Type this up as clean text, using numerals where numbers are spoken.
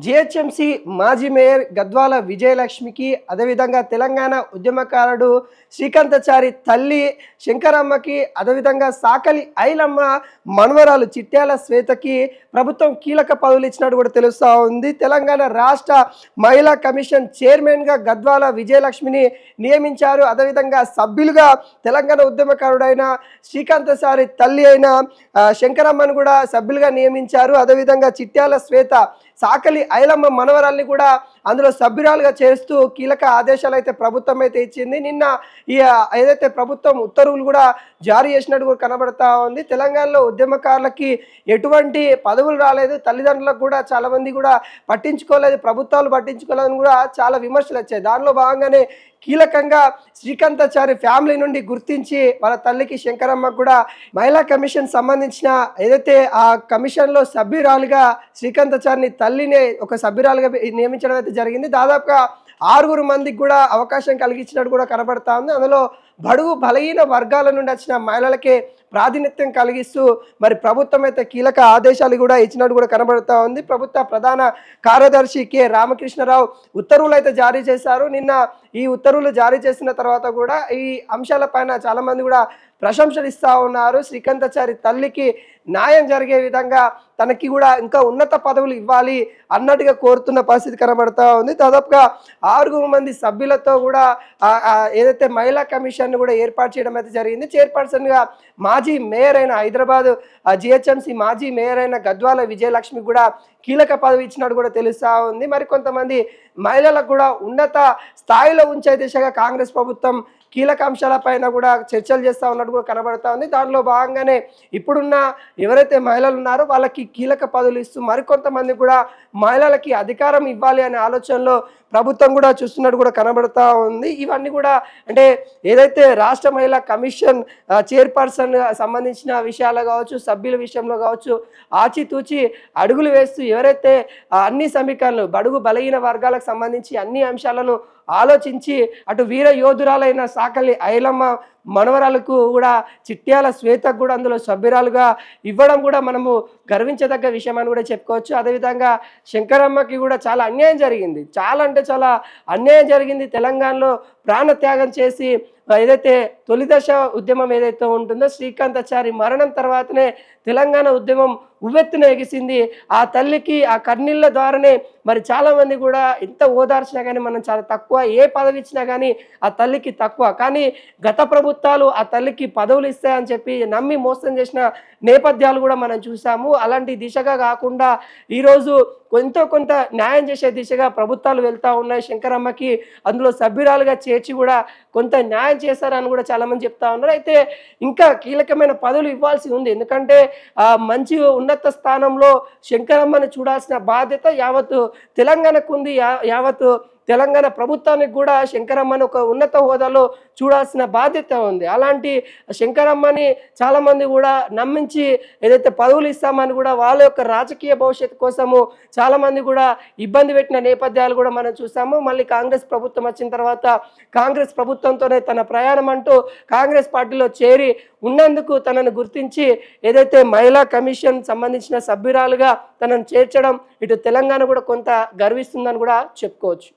GHMC మాజీ mayor Gadwal విజయలక్ష్మికి అదేవిధంగా తెలంగాణ ఉద్యమకారుడు శ్రీకాంతాచారి తల్లి శంకరమ్మకి అదేవిధంగా సాకలి ఐలమ్మ మనవరాలు చిట్యాల శ్వేతకి ప్రభుత్వం కీలక పదవులు ఇచ్చినట్టు కూడా తెలుస్తూ ఉంది. తెలంగాణ రాష్ట్ర మహిళా కమిషన్ చైర్మన్గా గద్వాల విజయలక్ష్మిని నియమించారు. అదేవిధంగా సభ్యులుగా తెలంగాణ ఉద్యమకారుడైన శ్రీకాంతాచారి తల్లి అయిన శంకరమ్మను కూడా సభ్యులుగా నియమించారు. అదేవిధంగా చిట్యాల శ్వేత సాకలి ఐలమ్మ మనవరాల్ని కూడా అందులో సభ్యురాలుగా చేస్తూ కీలక ఆదేశాలు అయితే ప్రభుత్వం అయితే ఇచ్చింది. నిన్న ఈ ఏదైతే ప్రభుత్వం ఉత్తర్వులు కూడా జారీ చేసినట్టు కూడా కనబడతా ఉంది. తెలంగాణలో ఉద్యమకారులకి ఎటువంటి పదవులు రాలేదు, తల్లిదండ్రులకు కూడా చాలామంది కూడా పట్టించుకోలేదు, ప్రభుత్వాలు పట్టించుకోలేదని కూడా చాలా విమర్శలు వచ్చాయి. దానిలో భాగంగానే కీలకంగా శ్రీకాంతాచారి ఫ్యామిలీ నుండి గుర్తించి వాళ్ళ తల్లికి శంకరమ్మకు కూడా మహిళా కమిషన్ సంబంధించిన ఏదైతే ఆ కమిషన్లో సభ్యురాలుగా శ్రీకాంతాచారిని తల్లిని ఒక సభ్యురాలుగా నియమించడం అయితే జరిగింది. దాదాపుగా 6 మందికి కూడా అవకాశం కలిగించినట్టు కూడా కనబడతా ఉంది. అందులో బడుగు బలహీన వర్గాల నుండి వచ్చిన మహిళలకే ప్రాతినిధ్యం కలిగిస్తూ మరి ప్రభుత్వం అయితే కీలక ఆదేశాలు కూడా ఇచ్చినట్టు కూడా కనబడుతూ ఉంది. ప్రభుత్వ ప్రధాన కార్యదర్శి కె రామకృష్ణరావు ఉత్తర్వులు అయితే జారీ చేశారు. నిన్న ఈ ఉత్తర్వులు జారీ చేసిన తర్వాత కూడా ఈ అంశాలపైన చాలామంది కూడా ప్రశంసలు ఇస్తూ ఉన్నారు. శ్రీకాంతాచారి తల్లికి న్యాయం జరిగే విధంగా తనకి కూడా ఇంకా ఉన్నత పదవులు ఇవ్వాలి అన్నట్టుగా కోరుతున్న పరిస్థితి కనబడతా ఉంది. దాదాపుగా 6 మంది సభ్యులతో కూడా ఏదైతే మహిళా కమిషన్ కూడా ఏర్పాటు చేయడం అయితే జరిగింది. చైర్పర్సన్గా మాజీ మేయర్ అయిన హైదరాబాద్ జిహెచ్ఎంసీ మాజీ మేయర్ అయిన గద్వాల విజయలక్ష్మి కూడా కీలక పదవి ఇచ్చినట్టు కూడా తెలుస్తూ ఉంది. మరి కొంతమంది మహిళలకు కూడా ఉన్నత స్థాయిలో ఉంచే దిశగా కాంగ్రెస్ ప్రభుత్వం కీలక అంశాలపైన కూడా చర్చలు చేస్తూ ఉన్నట్టు కూడా కనబడతా ఉంది. దానిలో భాగంగానే ఇప్పుడున్న ఎవరైతే మహిళలు ఉన్నారో వాళ్ళకి కీలక పదవులు ఇస్తూ మరికొంతమంది కూడా మహిళలకి అధికారం ఇవ్వాలి అనే ఆలోచనలో ప్రభుత్వం కూడా చూస్తున్నట్టు కూడా కనబడతా ఉంది. ఇవన్నీ కూడా అంటే ఏదైతే రాష్ట్ర మహిళా కమిషన్ చైర్పర్సన్ సంబంధించిన విషయాలు కావచ్చు, సభ్యుల విషయంలో కావచ్చు, ఆచితూచి అడుగులు వేస్తూ ఎవరైతే అన్ని సమీకరణలు బడుగు బలహీన వర్గాలకు సంబంధించి అన్ని అంశాలను ఆలోచించి అటు వీర యోధురాలైన సాకలి ఐలమ్మ మనవరాలకు కూడా చిట్యాల శ్వేతకు కూడా అందులో సభ్యురాలుగా ఇవ్వడం కూడా మనము గర్వించదగ్గ విషయం అని కూడా చెప్పుకోవచ్చు. అదేవిధంగా శంకరమ్మకి కూడా చాలా అన్యాయం జరిగింది, చాలా అంటే చాలా అన్యాయం జరిగింది. తెలంగాణలో ప్రాణత్యాగం చేసి ఏదైతే తొలి దశ ఉద్యమం ఏదైతే ఉంటుందో శ్రీకాంతాచారి మరణం తర్వాతనే తెలంగాణ ఉద్యమం ఉవ్వెత్తున ఎగిసింది. ఆ తల్లికి ఆ కన్నీళ్ళ ద్వారానే మరి చాలామంది కూడా ఎంత ఓదార్చినా కానీ మనం చాలా తక్కువ, ఏ పదవి ఇచ్చినా కానీ ఆ తల్లికి తక్కువ. కానీ గత ప్రభుత్వాలు ఆ తల్లికి పదవులు ఇస్తాయని చెప్పి నమ్మి మోసం చేసిన నేపథ్యాలు కూడా మనం చూసాము. అలాంటి దిశగా కాకుండా ఈరోజు కొంత న్యాయం చేసే దిశగా ప్రభుత్వాలు వెళ్తూ ఉన్నాయి. శంకరమ్మకి అందులో సభ్యురాలుగా చేర్చి కూడా కొంత న్యాయం చేశారని కూడా చాలామంది చెప్తా ఉన్నారు. అయితే ఇంకా కీలకమైన పదవులు ఇవ్వాల్సి ఉంది. ఎందుకంటే మంచి ఉన్నత స్థానంలో శంకరమ్మని చూడాల్సిన బాధ్యత యావత్తు తెలంగాణకు ఉంది. యావత్తు తెలంగాణ ప్రభుత్వానికి కూడా శంకరమ్మని ఒక ఉన్నత హోదాలో చూడాల్సిన బాధ్యత ఉంది. అలాంటి శంకరమ్మని చాలామంది కూడా నమ్మించి ఏదైతే పదవులు ఇస్తామని కూడా వాళ్ళ యొక్క రాజకీయ భవిష్యత్తు కోసము చాలామంది కూడా ఇబ్బంది పెట్టిన నేపథ్యాలు కూడా మనం చూసాము. మళ్ళీ కాంగ్రెస్ ప్రభుత్వం వచ్చిన తర్వాత కాంగ్రెస్ ప్రభుత్వంతోనే తన ప్రయాణం అంటూ కాంగ్రెస్ పార్టీలో చేరి ఉన్నందుకు తనను గుర్తించి ఏదైతే మహిళా కమిషన్ సంబంధించిన సభ్యురాలుగా తనను చేర్చడం ఇటు తెలంగాణ కూడా కొంత గర్విస్తుందని కూడా చెప్పుకోవచ్చు.